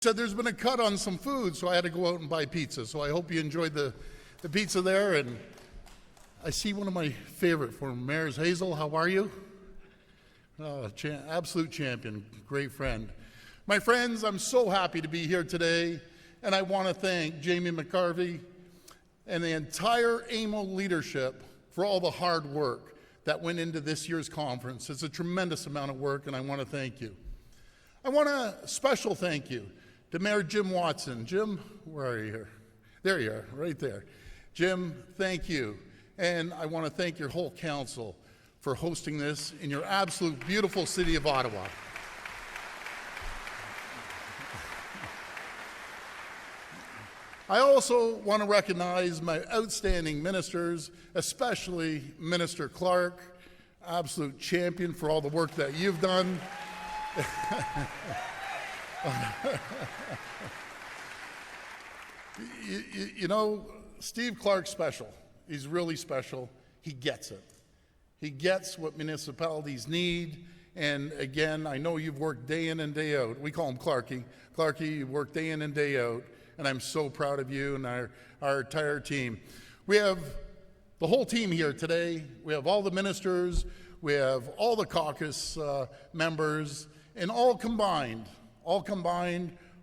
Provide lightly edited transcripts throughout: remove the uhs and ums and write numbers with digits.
said there's been a cut on some food, so I had to go out and buy pizza. So I hope you enjoyed the pizza there. And I see one of my favorite from Mayor's Hazel. How are you? Oh, absolute champion, great friend. My friends, I'm so happy to be here today, and I want to thank Jamie McCarvey and the entire AMO leadership for all the hard work that went into this year's conference. It's a tremendous amount of work, and I want to thank you. I want a special thank you to Mayor Jim Watson. Jim, where are you here? There you are, right there. Jim, thank you. And I want to thank your whole council for hosting this in your absolute beautiful city of Ottawa. I also want to recognize my outstanding ministers, especially Minister Clark, absolute champion for all the work that you've done. You know, Steve Clark's special. He's really special. He gets it. He gets what municipalities need. And again, I know you've worked day in and day out. We call him Clarky. Clarky, you've worked day in and day out. And I'm so proud of you and our entire team. We have the whole team here today. We have all the ministers. We have all the caucus members. And all combined,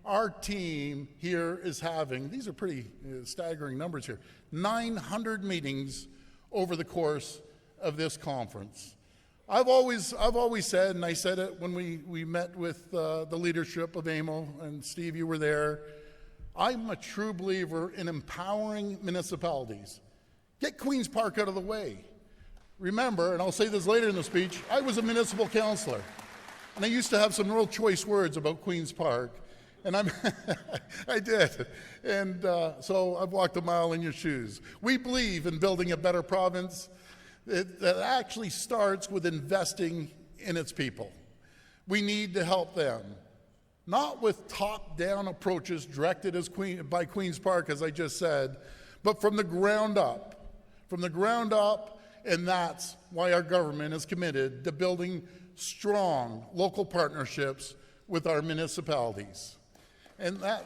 our team here is having, these are pretty staggering numbers here, 900 meetings over the course of this conference. I've always said, and I said it when we met with the leadership of AMO, and Steve, you were there, I'm a true believer in empowering municipalities. Get Queen's Park out of the way. Remember, and I'll say this later in the speech, I was a municipal councillor. And I used to have some real choice words about Queen's Park, and I did. And so I've walked a mile in your shoes. We believe in building a better province that actually starts with investing in its people. We need to help them, not with top-down approaches directed by Queen's Park, as I just said, but from the ground up. From the ground up, and that's why our government is committed to building strong local partnerships with our municipalities. And that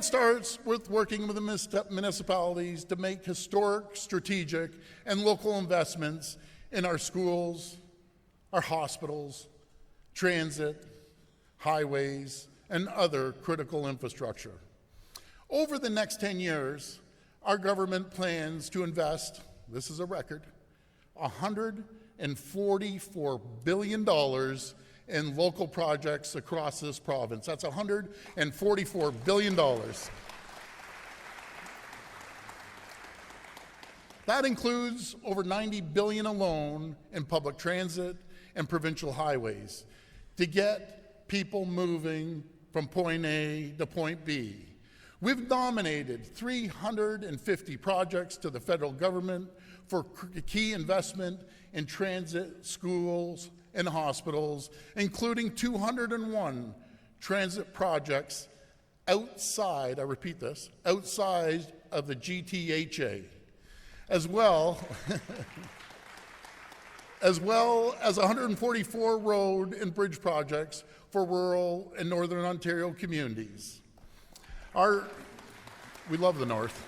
starts with working with the municipalities to make historic, strategic, and local investments in our schools, our hospitals, transit, highways, and other critical infrastructure. Over the next 10 years, our government plans to invest, this is a record, $144 billion in local projects across this province. That's $144 billion. That includes over $90 billion alone in public transit and provincial highways to get people moving from point A to point B. We've nominated 350 projects to the federal government for key investment in transit, schools, and hospitals, including 201 transit projects outside, I repeat this, outside of the GTHA, as well as 144 road and bridge projects for rural and Northern Ontario communities. We love the North.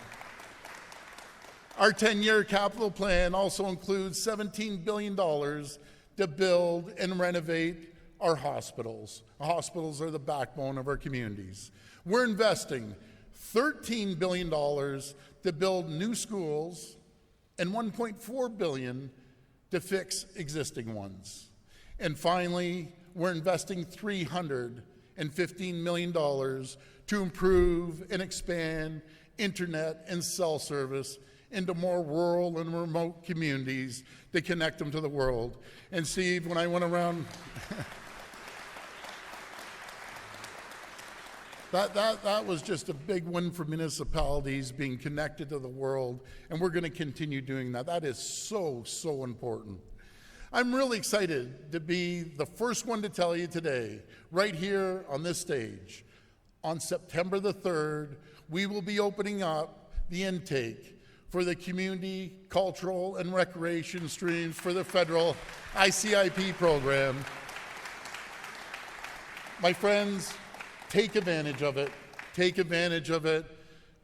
Our 10-year capital plan also includes $17 billion to build and renovate our hospitals. Our hospitals are the backbone of our communities. We're investing $13 billion to build new schools and $1.4 billion to fix existing ones. And finally, we're investing $315 million to improve and expand internet and cell service into more rural and remote communities to connect them to the world. And Steve, when I went around, that was just a big win for municipalities being connected to the world, and we're going to continue doing that. That is so, so important. I'm really excited to be the first one to tell you today, right here on this stage, on September the 3rd, we will be opening up the intake for the community, cultural, and recreation streams for the federal ICIP program. My friends, take advantage of it. Take advantage of it,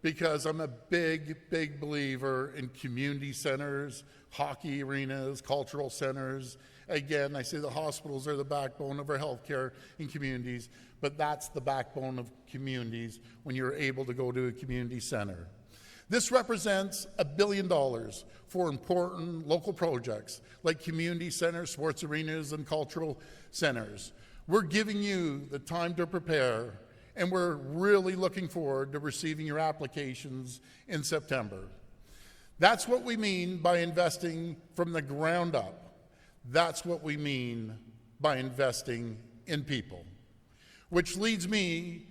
because I'm a big, big believer in community centers, hockey arenas, cultural centers. Again, I say the hospitals are the backbone of our healthcare in communities, but that's the backbone of communities when you're able to go to a community center. This represents $1 billion for important local projects like community centers, sports arenas, and cultural centers. We're giving you the time to prepare, and we're really looking forward to receiving your applications in September. That's what we mean by investing from the ground up. That's what we mean by investing in people. Which leads me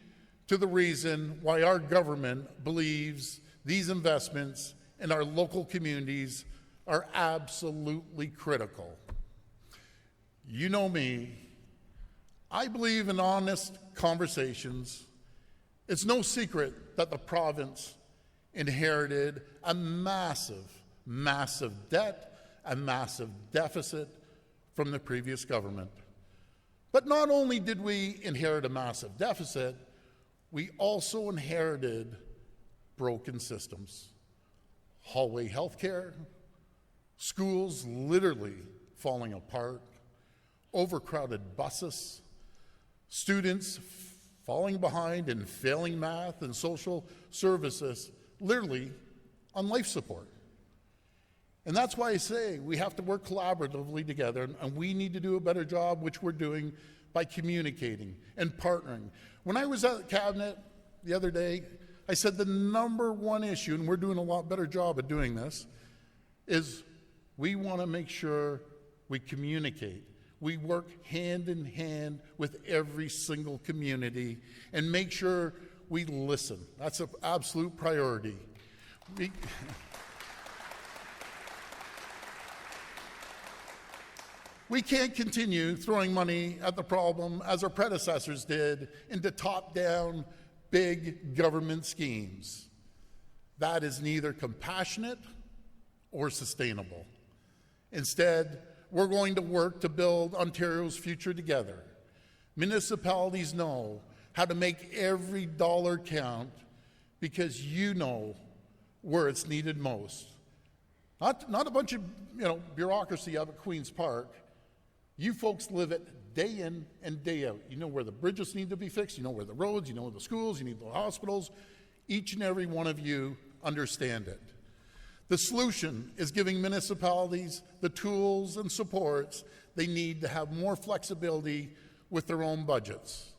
to the reason why our government believes these investments in our local communities are absolutely critical. You know me, I believe in honest conversations. It's no secret that the province inherited a massive, massive debt, a massive deficit from the previous government. But not only did we inherit a massive deficit, we also inherited broken systems. Hallway healthcare, schools literally falling apart, overcrowded buses, students falling behind and failing math and social services, literally on life support. And that's why I say we have to work collaboratively together, and we need to do a better job, which we're doing by communicating and partnering. When I was at Cabinet the other day, I said the number one issue, and we're doing a lot better job at doing this, is we want to make sure we communicate. We work hand in hand with every single community and make sure we listen. That's an absolute priority. We can't continue throwing money at the problem as our predecessors did into top-down, big government schemes. That is neither compassionate or sustainable. Instead, we're going to work to build Ontario's future together. Municipalities know how to make every dollar count because you know where it's needed most. Not a bunch of bureaucracy out at Queen's Park. You folks live it day in and day out. You know where the bridges need to be fixed, you know where the roads, you know where the schools, you need the hospitals. Each and every one of you understand it. The solution is giving municipalities the tools and supports they need to have more flexibility with their own budgets.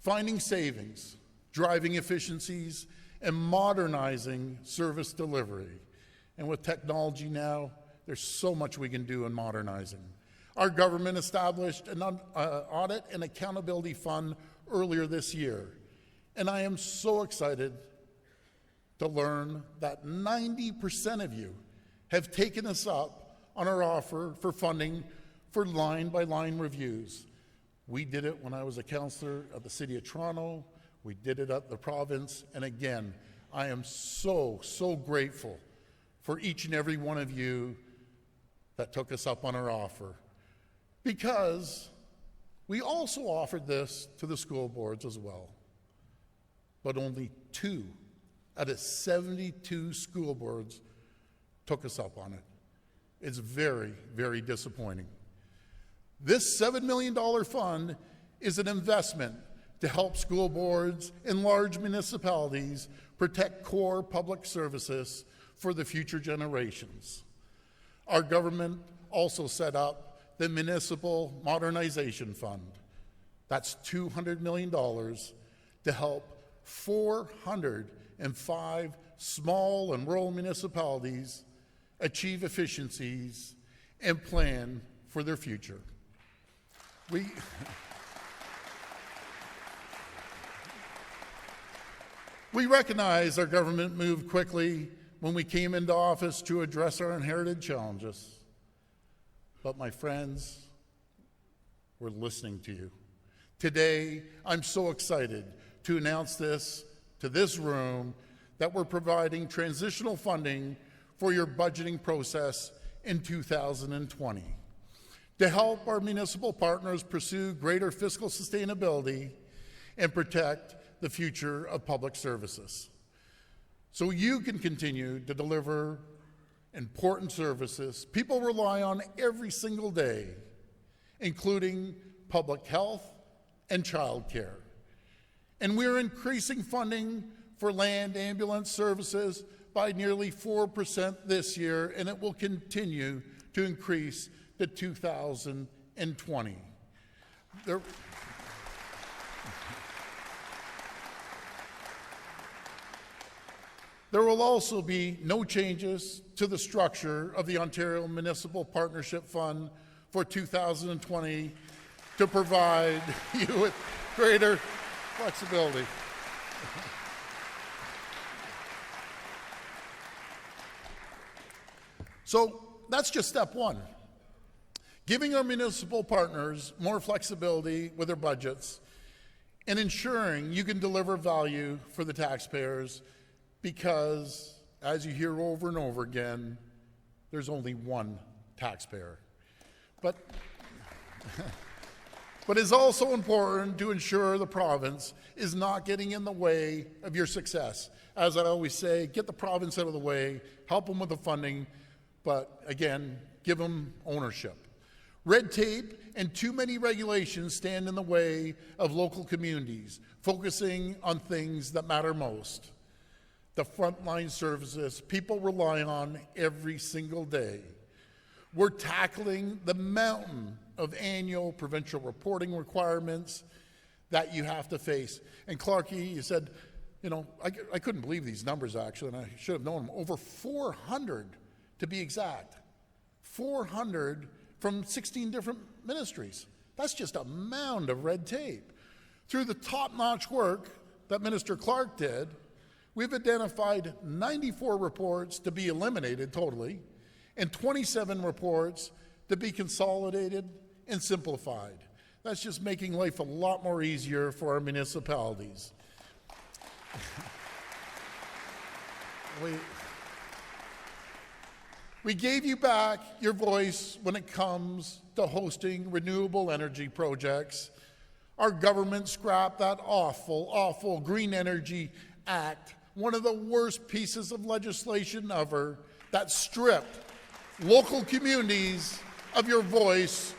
Finding savings, driving efficiencies, and modernizing service delivery. And with technology now, there's so much we can do in modernizing. Our government established an audit and accountability fund earlier this year. And I am so excited to learn that 90% of you have taken us up on our offer for funding for line-by-line reviews. We did it when I was a councillor at the City of Toronto. We did it at the province. And again, I am so, so grateful for each and every one of you that took us up on our offer. Because we also offered this to the school boards as well. But only 2 out of 72 school boards took us up on it. It's very, very disappointing. This $7 million fund is an investment to help school boards and large municipalities protect core public services for the future generations. Our government also set up the Municipal Modernization Fund. That's $200 million to help 405 small and rural municipalities achieve efficiencies and plan for their future. We recognize our government moved quickly when we came into office to address our inherited challenges. But my friends, we're listening to you. Today, I'm so excited to announce this to this room that we're providing transitional funding for your budgeting process in 2020. To help our municipal partners pursue greater fiscal sustainability and protect the future of public services, so you can continue to deliver important services people rely on every single day, including public health and childcare. And we're increasing funding for land ambulance services by nearly 4% this year, and it will continue to increase to 2020. There will also be no changes to the structure of the Ontario Municipal Partnership Fund for 2020 to provide you with greater flexibility. So that's just step one. Giving our municipal partners more flexibility with their budgets and ensuring you can deliver value for the taxpayers, because, as you hear over and over again, there's only one taxpayer. But it's also important to ensure the province is not getting in the way of your success. As I always say, get the province out of the way, help them with the funding, but again, give them ownership. Red tape and too many regulations stand in the way of local communities, focusing on things that matter most. The frontline services people rely on every single day. We're tackling the mountain of annual provincial reporting requirements that you have to face. And Clarkie, you said, you know, I couldn't believe these numbers actually, and I should have known them. Over 400 to be exact. 400 from 16 different ministries. That's just a mound of red tape. Through the top-notch work that Minister Clark did, we've identified 94 reports to be eliminated totally, and 27 reports to be consolidated and simplified. That's just making life a lot more easier for our municipalities. We gave you back your voice when it comes to hosting renewable energy projects. Our government scrapped that awful Green Energy Act, one of the worst pieces of legislation ever, that stripped local communities of your voice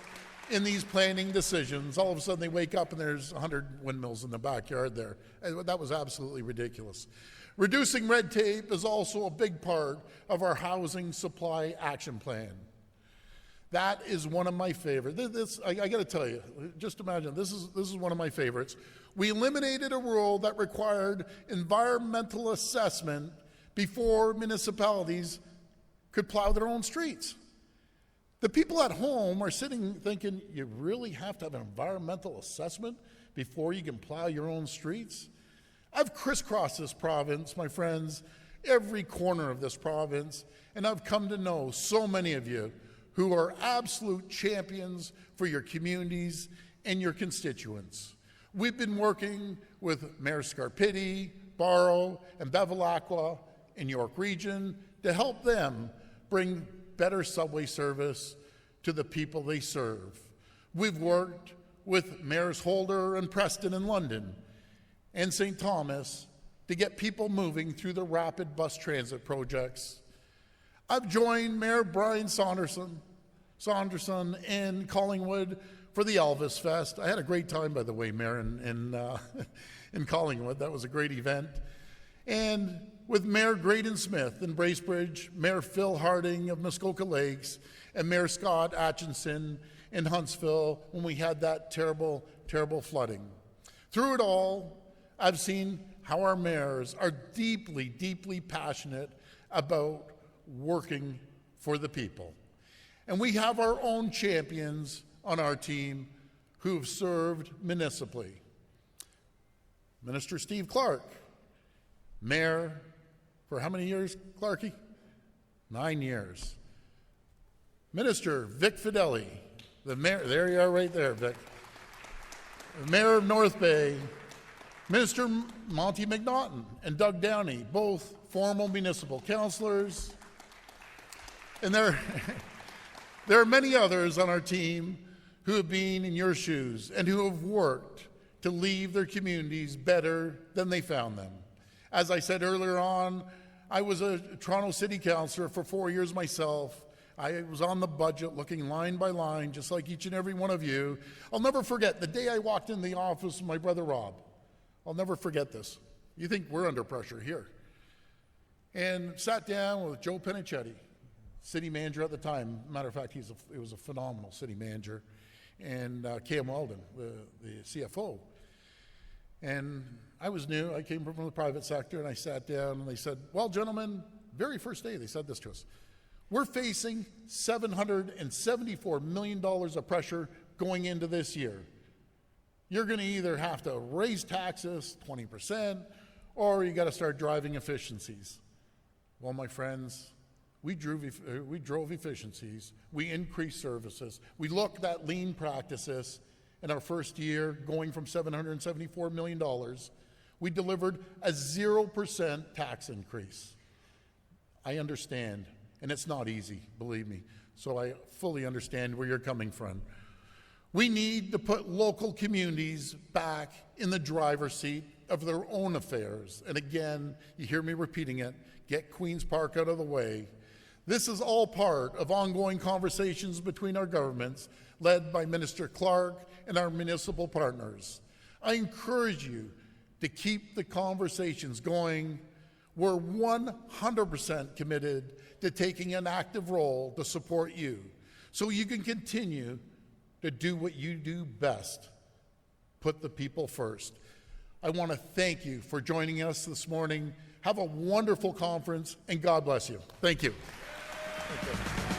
in these planning decisions. All of a sudden they wake up and there's 100 windmills in the backyard there. That was absolutely ridiculous. Reducing red tape is also a big part of our housing supply action plan. That is one of my favorites. I got to tell you, just imagine, this is one of my favorites. We eliminated a rule that required environmental assessment before municipalities could plow their own streets. The people at home are sitting thinking, you really have to have an environmental assessment before you can plow your own streets? I've crisscrossed this province, my friends, every corner of this province, and I've come to know so many of you who are absolute champions for your communities and your constituents. We've been working with Mayor Scarpitti, Barrow, and Bevilacqua in York Region to help them bring better subway service to the people they serve. We've worked with Mayors Holder and Preston in London and St. Thomas to get people moving through the rapid bus transit projects. I've joined Mayor Brian Saunderson in Collingwood for the Elvis Fest. I had a great time, by the way, Mayor, in Collingwood. That was a great event. And with Mayor Graydon Smith in Bracebridge, Mayor Phil Harding of Muskoka Lakes, and Mayor Scott Atchison in Huntsville when we had that terrible flooding. Through it all, I've seen how our mayors are deeply, deeply passionate about working for the people. And we have our own champions on our team who have served municipally. Minister Steve Clark, mayor for how many years, Clarkie? 9 years. Minister Vic Fideli, the mayor, there you are right there, Vic. The mayor of North Bay, Minister Monty McNaughton and Doug Downey, both former municipal councillors. And there are many others on our team who have been in your shoes and who have worked to leave their communities better than they found them. As I said earlier on, I was a Toronto City Councillor for 4 years myself. I was on the budget looking line by line, just like each and every one of you. I'll never forget the day I walked in the office with my brother Rob. I'll never forget this. You think we're under pressure here. And sat down with Joe Penichetti, city manager at the time. Matter of fact, he was a phenomenal city manager. And Cam Weldon, the CFO. And I was new. I came from the private sector, and I sat down, and they said, well, gentlemen, very first day they said this to us. We're facing $774 million of pressure going into this year. You're going to either have to raise taxes 20%, or you got to start driving efficiencies. Well, my friends, we drove efficiencies. We increased services. We looked at lean practices. In our first year, going from $774 million, we delivered a 0% tax increase. I understand. And it's not easy, believe me. So I fully understand where you're coming from. We need to put local communities back in the driver's seat of their own affairs. And again, you hear me repeating it, get Queen's Park out of the way. This is all part of ongoing conversations between our governments, led by Minister Clark and our municipal partners. I encourage you to keep the conversations going. We're 100% committed to taking an active role to support you so you can continue to do what you do best, put the people first. I want to thank you for joining us this morning. Have a wonderful conference, and God bless you. Thank you. Thank you.